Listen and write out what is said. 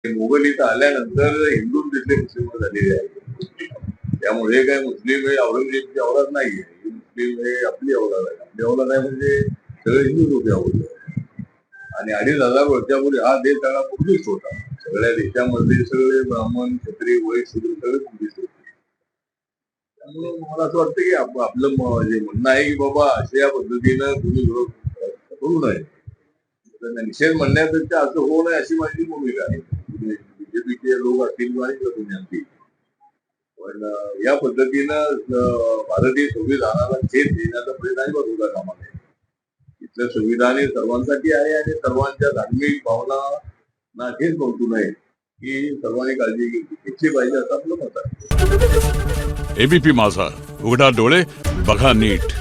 मोगल इथं आल्यानंतर हिंदू तिथले मुस्लिम झालेले आहे. त्यामुळे काय मुस्लिम हे औरंगजेबची औलाद नाहीये. मुस्लिम हे आपली औलाद आहे. आपली औलाद आहे म्हणजे सगळे हिंदू लोक आवडले. आणि 2,500 वर्षापूर्वी हा देश सगळा बुद्धिस्ट होता. सगळ्या देशामध्ये सगळे ब्राह्मण क्षत्रिय वैश्य सगळे बुद्धिस्ट होते. त्यामुळे मला असं वाटतं की आपलं जे म्हणणं आहे की बाबा अशा या पद्धतीनं तुम्ही विरोध करू नये. निषेध म्हणण्यापेक्षा असं होऊ नये अशी माझी भूमिका आहे. बीजेपीचे लोक असतील किंवा तुम्ही असतील, पण या पद्धतीनं भारतीय संविधानाला छेद देण्याचा प्रयत्न अजिबात होता कामा नये. इथलं संविधान हे सर्वांसाठी आहे आणि सर्वांच्या धार्मिक भावना ठेच पोहोचू नये ही सर्वांनी काळजी घेतली पाहिजे असं आपलं मत आहे. एबीपी माझा, उघडा डोळे बघा नीट.